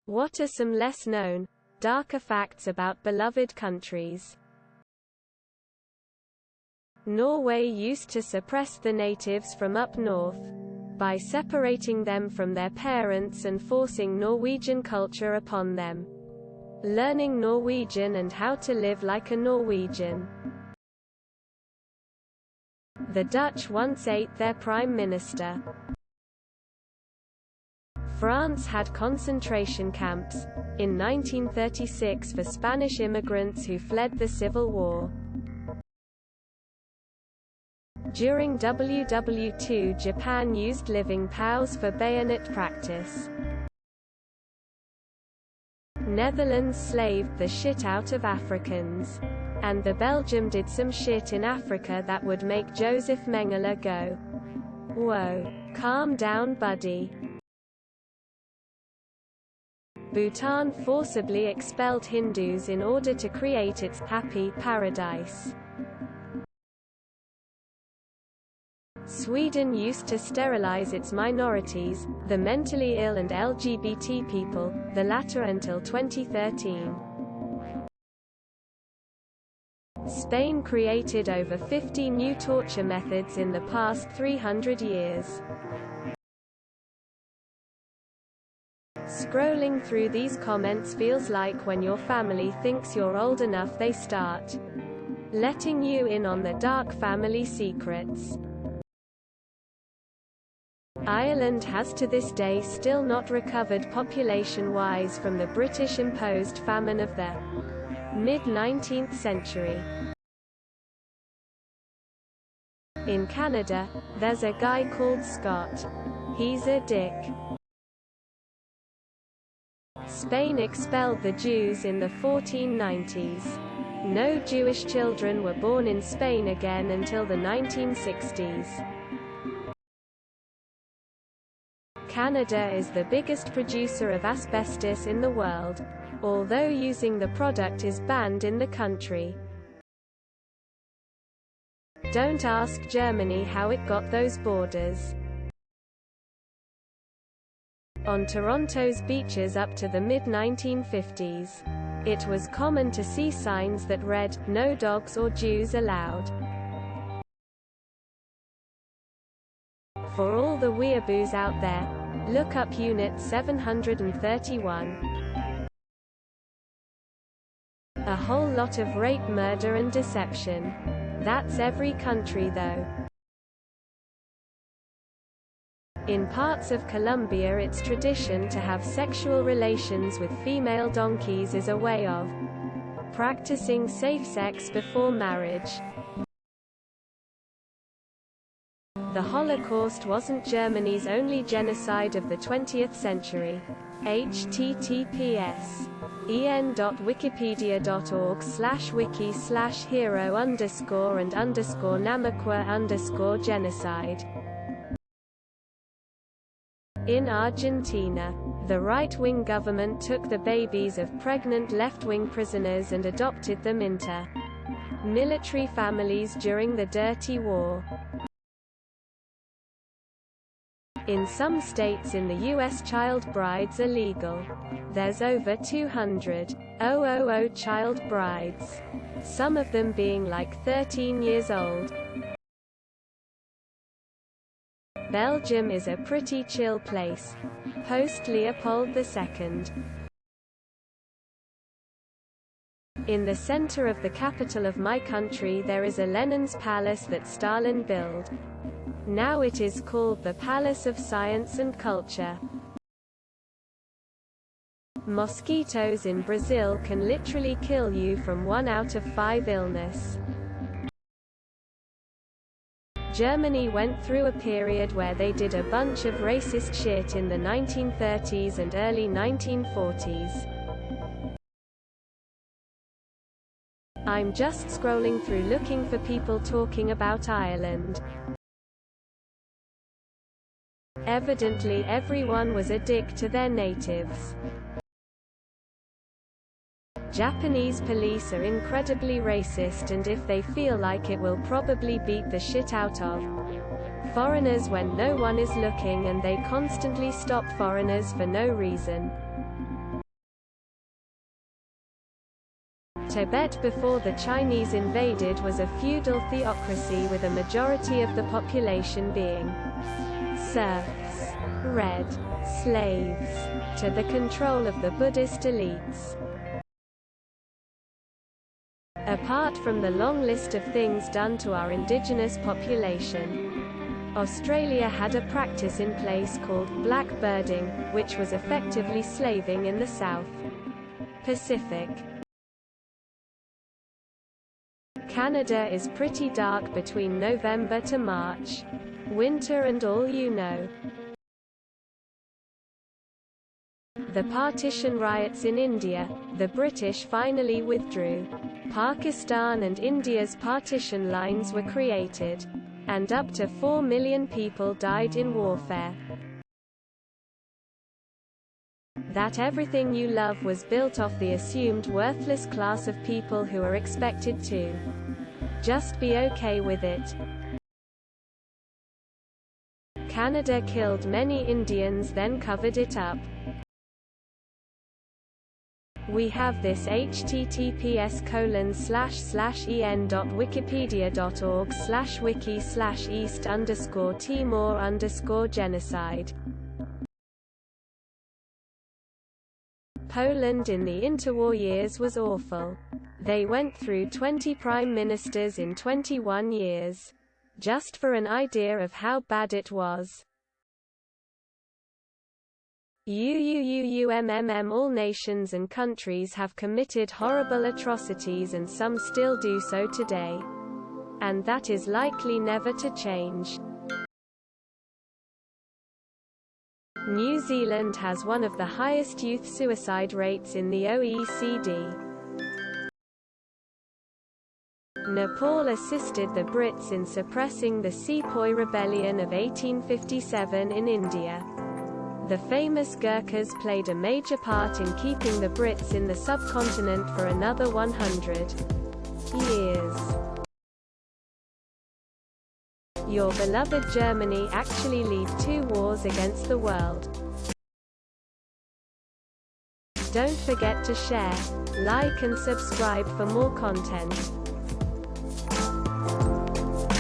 What are some less known, darker facts about beloved countries? Norway used to suppress the natives from up north by separating them from their parents and forcing Norwegian culture upon them. Learning Norwegian and how to live like a Norwegian. The Dutch once ate their prime minister. France had concentration camps, in 1936 for Spanish immigrants who fled the Civil War. During WW II, Japan used living POWs for bayonet practice. Netherlands slaved the shit out of Africans. And the Belgium did some shit in Africa that would make Joseph Mengele go, "Whoa, calm down buddy." Bhutan forcibly expelled Hindus in order to create its happy paradise. Sweden used to sterilize its minorities, the mentally ill and LGBT people, the latter until 2013. Spain created over 50 new torture methods in the past 300 years. Scrolling through these comments feels like when your family thinks you're old enough they start letting you in on the dark family secrets. Ireland has to this day still not recovered population-wise from the British-imposed famine of the mid-19th century. In Canada, there's a guy called Scott. He's a dick. Spain expelled the Jews in the 1490s. No Jewish children were born in Spain again until the 1960s. Canada is the biggest producer of asbestos in the world, although using the product is banned in the country. Don't ask Germany how it got those borders. On Toronto's beaches up to the mid-1950s, it was common to see signs that read, "No dogs or Jews allowed." For all the weeaboos out there, look up Unit 731. A whole lot of rape, murder and deception. That's every country though. In parts of Colombia it's tradition to have sexual relations with female donkeys as a way of practicing safe sex before marriage. The Holocaust wasn't Germany's only genocide of the 20th century. https://wiki/hero_and_Namaqua_genocide. In Argentina, the right-wing government took the babies of pregnant left-wing prisoners and adopted them into military families during the Dirty War. In some states in the U.S. child brides are legal. There's over 200,000 child brides, some of them being like 13 years old. Belgium is a pretty chill place, post Leopold II. In the center of the capital of my country there is a Lenin's palace that Stalin built. Now it is called the Palace of Science and Culture. Mosquitoes in Brazil can literally kill you from 1 out of 5 illness. Germany went through a period where they did a bunch of racist shit in the 1930s and early 1940s. I'm just scrolling through looking for people talking about Ireland. Evidently everyone was a dick to their natives. Japanese police are incredibly racist, and if they feel like it will probably beat the shit out of foreigners when no one is looking, and they constantly stop foreigners for no reason. Tibet before the Chinese invaded was a feudal theocracy with a majority of the population being serfs, red slaves, to the control of the Buddhist elites. Apart from the long list of things done to our indigenous population, Australia had a practice in place called blackbirding, which was effectively slaving in the South Pacific. Canada is pretty dark between November to March. Winter and all you know. The partition riots in India, the British finally withdrew. Pakistan and India's partition lines were created. And up to 4 million people died in warfare. That everything you love was built off the assumed worthless class of people who are expected to just be okay with it. Canada killed many Indians, then covered it up. We have this https://en.wikipedia.org/wiki/east_timor_genocide. Poland in the interwar years was awful. They went through 20 prime ministers in 21 years. Just for an idea of how bad it was. All nations and countries have committed horrible atrocities and some still do so today. And that is likely never to change. New Zealand has one of the highest youth suicide rates in the OECD. Nepal assisted the Brits in suppressing the Sepoy Rebellion of 1857 in India. The famous Gurkhas played a major part in keeping the Brits in the subcontinent for another 100 years. Your beloved Germany actually led 2 wars against the world. Don't forget to share, like and subscribe for more content.